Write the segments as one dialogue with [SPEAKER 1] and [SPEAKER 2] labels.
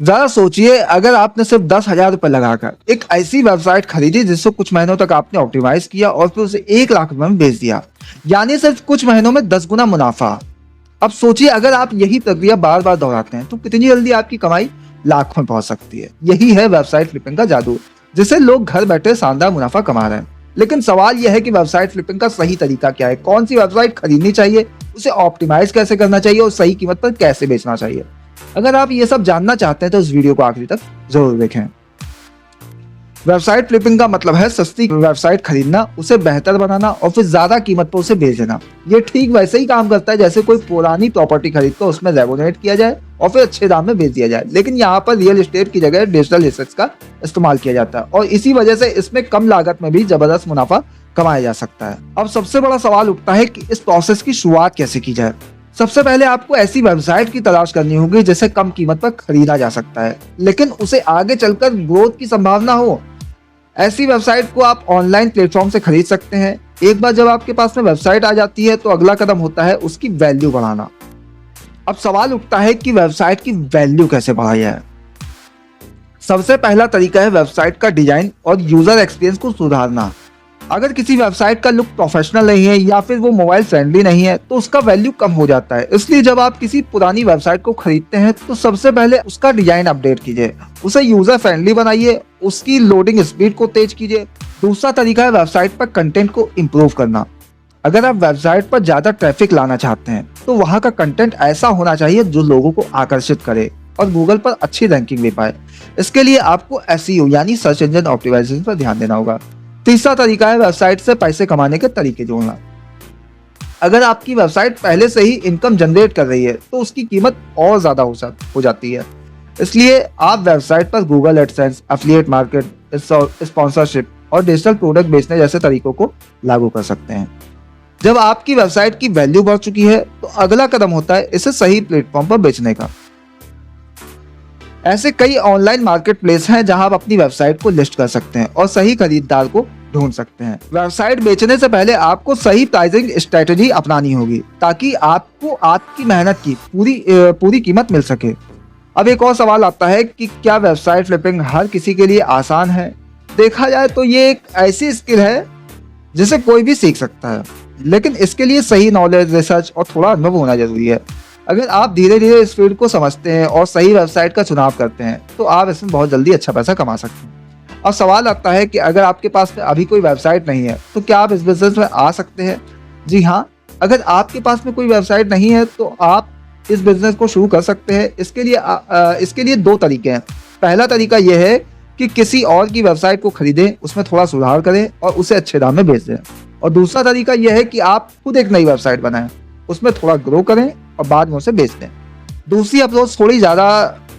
[SPEAKER 1] जरा सोचिए, अगर आपने सिर्फ 10,000 रुपए लगाकर एक ऐसी वेबसाइट खरीदी जिसको कुछ महीनों तक आपने ऑप्टिमाइज किया और फिर उसे 1 लाख रुपए में बेच दिया, यानी सिर्फ कुछ महीनों में 10 गुना मुनाफा। अब सोचिए, अगर आप यही प्रक्रिया बार बार दोहराते हैं तो कितनी जल्दी आपकी कमाई लाखों में पहुंच सकती है। यही है वेबसाइट फ्लिपिंग का जादू, जिससे लोग घर बैठे शानदार मुनाफा कमा रहे हैं। लेकिन सवाल यह है कि वेबसाइट फ्लिपिंग का सही तरीका क्या है, कौन सी वेबसाइट खरीदनी चाहिए, उसे ऑप्टिमाइज कैसे करना चाहिए और सही कीमत पर कैसे बेचना चाहिए। अगर आप ये सब जानना चाहते हैं तो इस वीडियो को आखिरी तक जरूर देखें। वेबसाइट फ्लिपिंग का मतलब है सस्ती वेबसाइट खरीदना, उसे बेहतर बनाना और फिर ज्यादा कीमत पर उसे बेच देना। ये ठीक वैसे ही काम करता है जैसे कोई पुरानी प्रॉपर्टी खरीद कर उसमें रेनोवेट किया जाए और फिर अच्छे दाम में बेच दिया जाए। लेकिन यहाँ पर रियल एस्टेट की जगह डिजिटल एसेट्स का इस्तेमाल किया जाता है और इसी वजह से इसमें कम लागत में भी जबरदस्त मुनाफा कमाया जा सकता है। अब सबसे बड़ा सवाल उठता है कि इस प्रोसेस की शुरुआत कैसे की जाए। सबसे पहले आपको ऐसी वेबसाइट की तलाश करनी होगी जिसे कम कीमत पर खरीदा जा सकता है लेकिन उसे आगे चलकर ग्रोथ की संभावना हो। ऐसी वेबसाइट को आप ऑनलाइन प्लेटफॉर्म से खरीद सकते हैं। एक बार जब आपके पास में वेबसाइट आ जाती है तो अगला कदम होता है उसकी वैल्यू बढ़ाना। अब सवाल उठता है कि वेबसाइट की वैल्यू कैसे बढ़ाई जाए। सबसे पहला तरीका है वेबसाइट का डिजाइन और यूजर एक्सपीरियंस को सुधारना। अगर किसी वेबसाइट का लुक प्रोफेशनल नहीं है या फिर वो मोबाइल फ्रेंडली नहीं है तो उसका वैल्यू कम हो जाता है। इसलिए जब आप किसी पुरानी वेबसाइट को खरीदते हैं तो सबसे पहले उसका डिजाइन अपडेट कीजिए, उसे यूजर फ्रेंडली बनाइए, उसकी लोडिंग स्पीड को तेज कीजिए। दूसरा तरीका है वेबसाइट पर कंटेंट को इम्प्रूव करना। अगर आप वेबसाइट पर ज्यादा ट्रैफिक लाना चाहते हैं तो वहाँ का कंटेंट ऐसा होना चाहिए जो लोगों को आकर्षित करे और गूगल पर अच्छी रैंकिंग ले पाए। इसके लिए आपको एसईओ यानी सर्च इंजन ऑप्टिमाइजेशन पर ध्यान देना होगा। तीसरा तरीका है वेबसाइट से पैसे कमाने के तरीके जोड़ना। अगर आपकी वेबसाइट पहले से ही इनकम जनरेट कर रही है तो उसकी कीमत और ज्यादा हो जाती है। इसलिए आप वेबसाइट पर Google AdSense, affiliate market, sponsorship और डिजिटल प्रोडक्ट बेचने जैसे तरीकों को लागू कर सकते हैं। जब आपकी वेबसाइट की वैल्यू बढ़ चुकी है तो अगला कदम होता है इसे सही प्लेटफॉर्म पर बेचने का। ऐसे कई ऑनलाइन मार्केट प्लेस हैं जहां आप अपनी वेबसाइट को लिस्ट कर सकते हैं और सही खरीदार को ढूंढ सकते हैं। वेबसाइट बेचने से पहले आपको सही प्राइसिंग स्ट्रेटेजी अपनानी होगी ताकि आपको आपकी मेहनत की पूरी कीमत मिल सके। अब एक और सवाल आता है कि क्या वेबसाइट फ्लिपिंग हर किसी के लिए आसान है। देखा जाए तो ये एक ऐसी स्किल है जिसे कोई भी सीख सकता है, लेकिन इसके लिए सही नॉलेज, रिसर्च और थोड़ा अनुभव होना जरूरी है। अगर आप धीरे धीरे इस फील्ड को समझते हैं और सही वेबसाइट का चुनाव करते हैं तो आप इसमें बहुत जल्दी अच्छा पैसा कमा सकते हैं। अब सवाल आता है कि अगर आपके पास में अभी कोई वेबसाइट नहीं है तो क्या आप इस बिजनेस में आ सकते हैं। जी हाँ, अगर आपके पास में कोई वेबसाइट नहीं है तो आप इस बिजनेस को शुरू कर सकते हैं। इसके लिए दो तरीके हैं। पहला तरीका यह है कि किसी और की वेबसाइट को खरीदें, उसमें थोड़ा सुधार करें और उसे अच्छे दाम में बेच दें। और दूसरा तरीका यह है कि आप खुद एक नई वेबसाइट बनाएं, उसमें थोड़ा ग्रो करें और बाद में उसे बेच दें। दूसरी अप्रोच थोड़ी ज़्यादा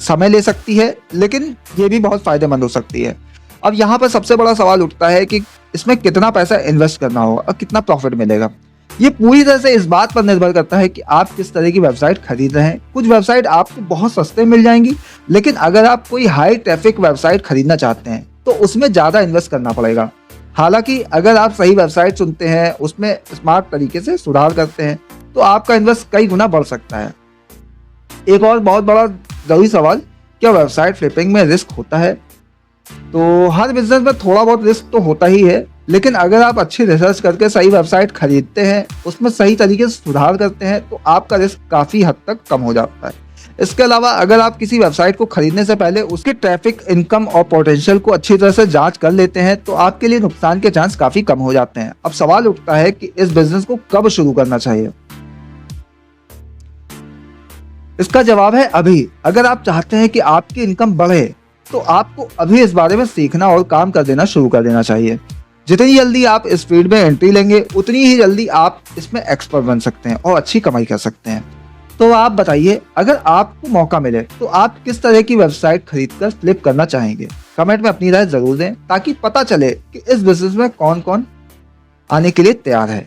[SPEAKER 1] समय ले सकती है लेकिन ये भी बहुत फायदेमंद हो सकती है। अब यहाँ पर सबसे बड़ा सवाल उठता है कि इसमें कितना पैसा इन्वेस्ट करना होगा और कितना प्रॉफिट मिलेगा। ये पूरी तरह से इस बात पर निर्भर करता है कि आप किस तरह की वेबसाइट खरीद रहे हैं। कुछ वेबसाइट आपको बहुत सस्ते मिल जाएंगी, लेकिन अगर आप कोई हाई ट्रैफिक वेबसाइट खरीदना चाहते हैं तो उसमें ज़्यादा इन्वेस्ट करना पड़ेगा। हालांकि अगर आप सही वेबसाइट चुनते हैं, उसमें स्मार्ट तरीके से सुधार करते हैं तो आपका इन्वेस्ट कई गुना बढ़ सकता है। एक और बहुत बड़ा जरूरी सवाल, क्या वेबसाइट फ्लिपिंग में रिस्क होता है। तो हर बिजनेस में थोड़ा बहुत रिस्क तो होता ही है, लेकिन अगर आप अच्छी रिसर्च करके सही वेबसाइट खरीदते हैं, उसमें सही तरीके से सुधार करते हैं तो आपका रिस्क काफ़ी हद तक कम हो जाता है। इसके अलावा अगर आप किसी वेबसाइट को खरीदने से पहले उसके ट्रैफिक, इनकम और पोटेंशियल को अच्छी तरह से जांच कर लेते हैं तो आपके लिए नुकसान के चांस काफ़ी कम हो जाते हैं। अब सवाल उठता है कि इस बिजनेस को कब शुरू करना चाहिए। इसका जवाब है अभी। अगर आप चाहते हैं कि आपकी इनकम बढ़े तो आपको अभी इस बारे में सीखना और काम कर देना शुरू कर देना चाहिए। जितनी जल्दी आप इस फील्ड में एंट्री लेंगे उतनी ही जल्दी आप इसमें एक्सपर्ट बन सकते हैं और अच्छी कमाई कर सकते हैं। तो आप बताइए, अगर आपको मौका मिले तो आप किस तरह की वेबसाइट खरीदकर फ्लिप करना चाहेंगे। कमेंट में अपनी राय जरूर दें ताकि पता चले कि इस बिजनेस में कौन कौन आने के लिए तैयार है।